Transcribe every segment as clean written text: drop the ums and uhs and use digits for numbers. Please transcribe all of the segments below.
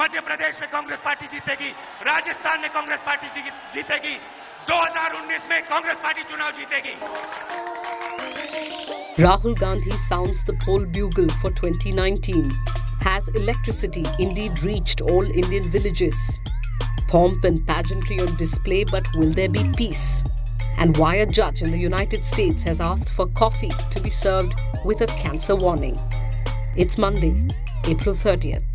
मध्य प्रदेश में कांग्रेस पार्टी जीतेगी, राजस्थान में कांग्रेस पार्टी जीतेगी, 2019 में कांग्रेस पार्टी चुनाव जीतेगी। Rahul Gandhi sounds the poll bugle for 2019. Has electricity indeed reached all Indian villages? Pomp and pageantry on display, but will there be peace? And why a judge in the United States has asked for coffee to be served with a cancer warning. It's Monday, April 30th.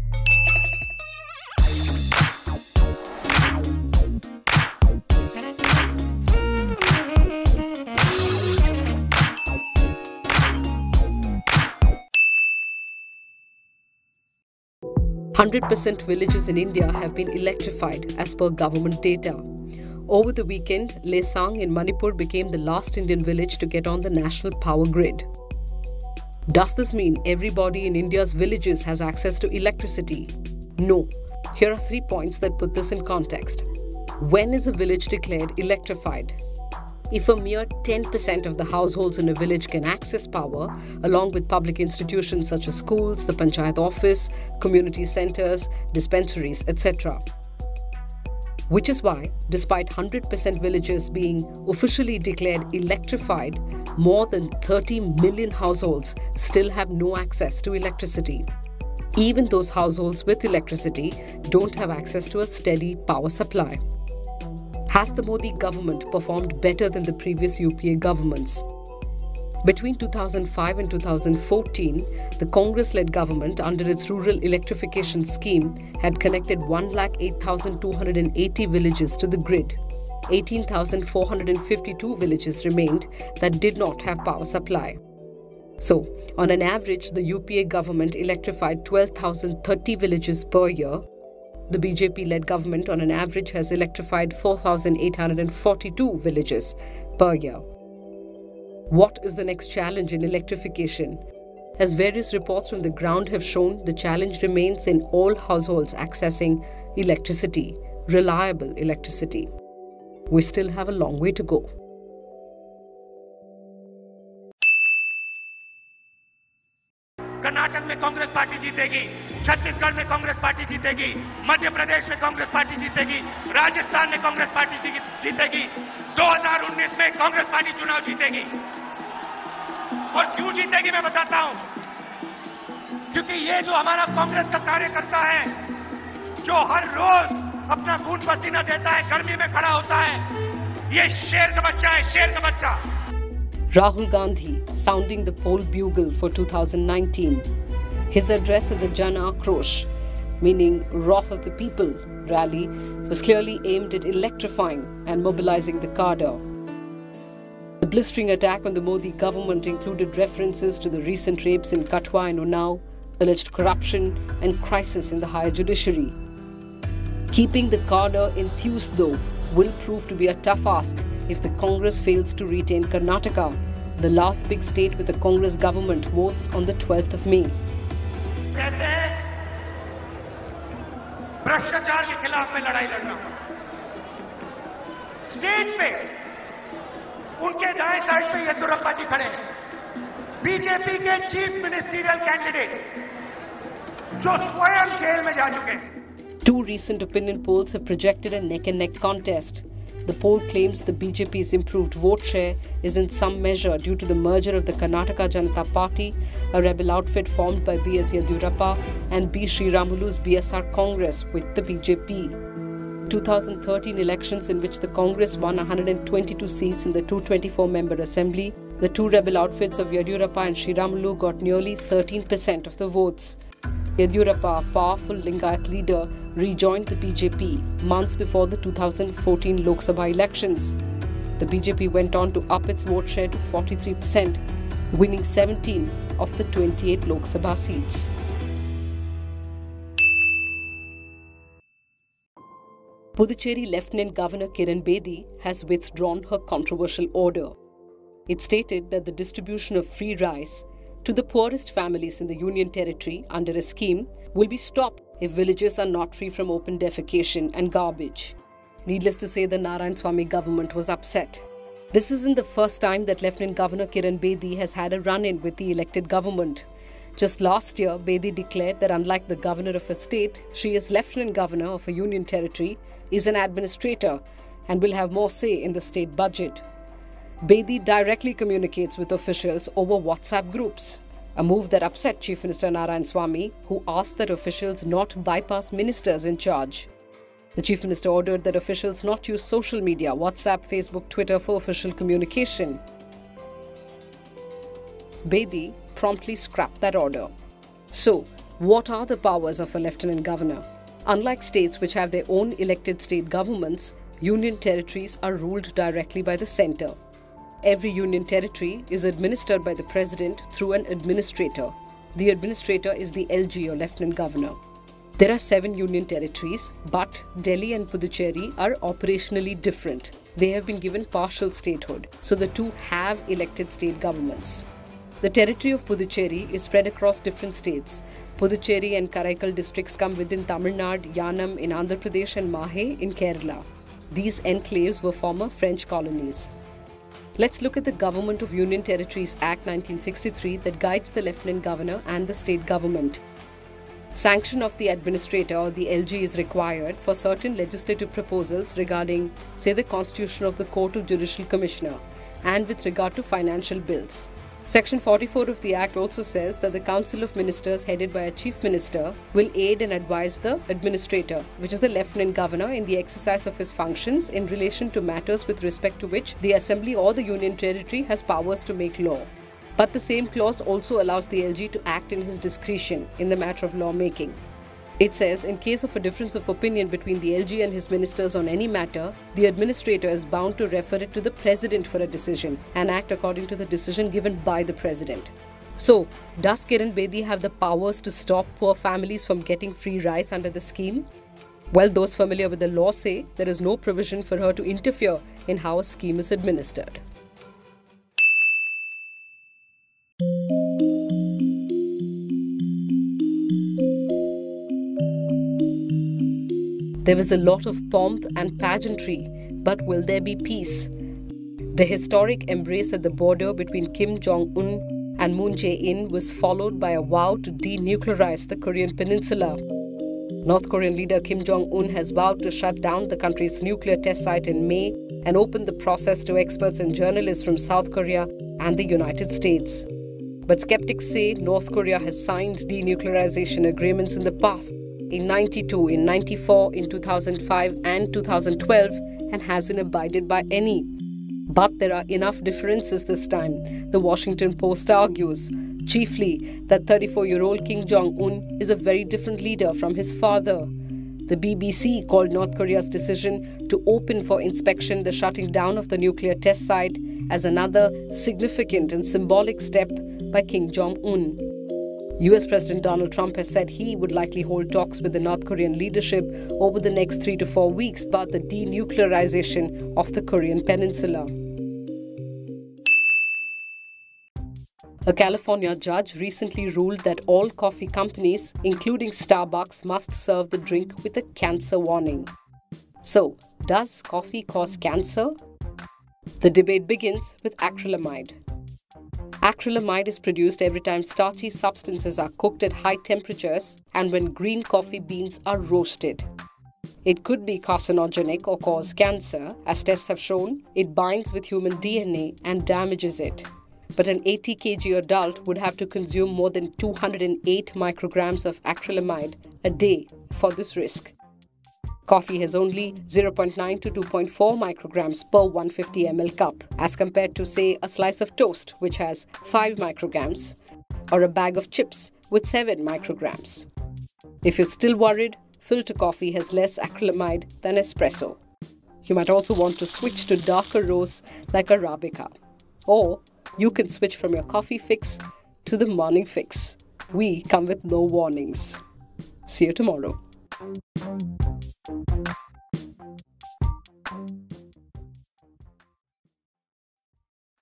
"100% villages in India have been electrified as per government data. Over the weekend, Lesang in Manipur became the last Indian village to get on the national power grid. Does this mean everybody in India's villages has access to electricity? No. Here are 3 points that put this in context. When is a village declared electrified? If a mere 10% of the households in a village can access power, along with public institutions such as schools, the panchayat office, community centres, dispensaries, etc. Which is why, despite 100% villages being officially declared electrified, more than 30 million households still have no access to electricity. Even those households with electricity don't have access to a steady power supply. Has the Modi government performed better than the previous UPA governments? Between 2005 and 2014, the Congress-led government, under its rural electrification scheme, had connected 108,280 villages to the grid. 18,452 villages remained that did not have power supply. So, on an average, the UPA government electrified 12,030 villages per year. The BJP-led government, on an average, has electrified 4,842 villages per year. What is the next challenge in electrification? As various reports from the ground have shown, the challenge remains in all households accessing electricity, reliable electricity. We still have a long way to go. Karnataka में Congress party जीतेगी, छत्तीसगढ़ में Congress party जीतेगी, मध्य प्रदेश में Congress party जीतेगी, राजस्थान में Congress party जीतेगी, 2019 में Congress party चुनाव जीतेगी। और क्यों जीतेगी मैं बताता हूं। क्योंकि ये जो हमारा कांग्रेस का कार्यकर्ता है, जो हर रोज अपना खून पसीना देता है, गर्मी में खड़ा होता है, ये शेर का बच्चा है, शेर का बच्चा। Rahul Gandhi sounding the poll bugle for 2019. His address at the Jan Akrosh, meaning Wrath of the People rally, was clearly aimed at electrifying and mobilizing the cadre. The blistering attack on the Modi government included references to the recent rapes in Katwa and Unnao, alleged corruption and crisis in the higher judiciary. Keeping the cadre enthused, though, will prove to be a tough ask if the Congress fails to retain Karnataka, the last big state with a Congress government, votes on the 12th of May. कहते हैं भ्रष्टाचार के खिलाफ में लड़ाई लड़ना। Stage पे उनके दाएं साइड पे येदियुरप्पा जी खड़े हैं, बीजेपी के चीफ मिनिस्टीरियल कैंडिडेट जो स्वयं जेल में जा चुके हैं। Two recent opinion polls have projected a neck-and-neck contest. The poll claims the BJP's improved vote share is in some measure due to the merger of the Karnataka Janata Party, a rebel outfit formed by B.S. Yediyurappa, and B. Sriramulu's BSR Congress with the BJP. 2013 elections, in which the Congress won 122 seats in the 224-member assembly, the two rebel outfits of Yediyurappa and Sriramulu got nearly 13% of the votes. Yediyurappa, a powerful Lingayat leader, rejoined the BJP months before the 2014 Lok Sabha elections. The BJP went on to up its vote share to 43%, winning 17 of the 28 Lok Sabha seats. Puducherry Lieutenant Governor Kiran Bedi has withdrawn her controversial order. It stated that the distribution of free rice to the poorest families in the Union Territory under a scheme will be stopped if villages are not free from open defecation and garbage. Needless to say, the Narayanaswamy government was upset. This isn't the first time that Lieutenant Governor Kiran Bedi has had a run-in with the elected government. Just last year, Bedi declared that unlike the governor of a state, she is lieutenant governor of a union territory, is an administrator, and will have more say in the state budget. Bedi directly communicates with officials over WhatsApp groups, a move that upset Chief Minister Narayanaswamy, who asked that officials not bypass ministers in charge. The Chief Minister ordered that officials not use social media, WhatsApp, Facebook, Twitter for official communication. Bedi promptly scrapped that order. So, what are the powers of a lieutenant governor? Unlike states which have their own elected state governments, union territories are ruled directly by the centre. Every union territory is administered by the president through an administrator. The administrator is the LG or lieutenant governor. There are 7 union territories, but Delhi and Puducherry are operationally different. They have been given partial statehood, so the two have elected state governments. The territory of Puducherry is spread across different states. Puducherry and Karaikal districts come within Tamil Nadu, Yanam in Andhra Pradesh and Mahe in Kerala. These enclaves were former French colonies. Let's look at the Government of Union Territories Act 1963 that guides the Lieutenant Governor and the state government. Sanction of the administrator or the LG is required for certain legislative proposals regarding, say, the constitution of the Court of Judicial Commissioner and with regard to financial bills. Section 44 of the Act also says that the Council of Ministers headed by a Chief Minister will aid and advise the Administrator, which is the Lieutenant Governor, in the exercise of his functions in relation to matters with respect to which the Assembly or the Union Territory has powers to make law. But the same clause also allows the LG to act in his discretion in the matter of lawmaking. It says, in case of a difference of opinion between the LG and his ministers on any matter, the administrator is bound to refer it to the president for a decision and act according to the decision given by the president. So, does Kiran Bedi have the powers to stop poor families from getting free rice under the scheme? Well, those familiar with the law say there is no provision for her to interfere in how a scheme is administered. There was a lot of pomp and pageantry, but will there be peace? The historic embrace at the border between Kim Jong-un and Moon Jae-in was followed by a vow to denuclearize the Korean Peninsula. North Korean leader Kim Jong-un has vowed to shut down the country's nuclear test site in May and open the process to experts and journalists from South Korea and the United States. But skeptics say North Korea has signed denuclearization agreements in the past, in 92, in 94, in 2005 and 2012, and hasn't abided by any. But there are enough differences this time, the Washington Post argues, chiefly that 34-year-old Kim Jong-un is a very different leader from his father. The BBC called North Korea's decision to open for inspection the shutting down of the nuclear test site as another significant and symbolic step by Kim Jong-un. US President Donald Trump has said he would likely hold talks with the North Korean leadership over the next 3 to 4 weeks about the denuclearization of the Korean Peninsula. A California judge recently ruled that all coffee companies, including Starbucks, must serve the drink with a cancer warning. So, does coffee cause cancer? The debate begins with acrylamide. Acrylamide is produced every time starchy substances are cooked at high temperatures and when green coffee beans are roasted. It could be carcinogenic or cause cancer. As tests have shown, it binds with human DNA and damages it. But an 80 kg adult would have to consume more than 208 micrograms of acrylamide a day for this risk. Coffee has only 0.9 to 2.4 micrograms per 150 ml cup, as compared to, say, a slice of toast, which has 5 micrograms, or a bag of chips with 7 micrograms. If you're still worried, filter coffee has less acrylamide than espresso. You might also want to switch to darker roasts like Arabica. Or you can switch from your coffee fix to the morning fix. We come with no warnings. See you tomorrow.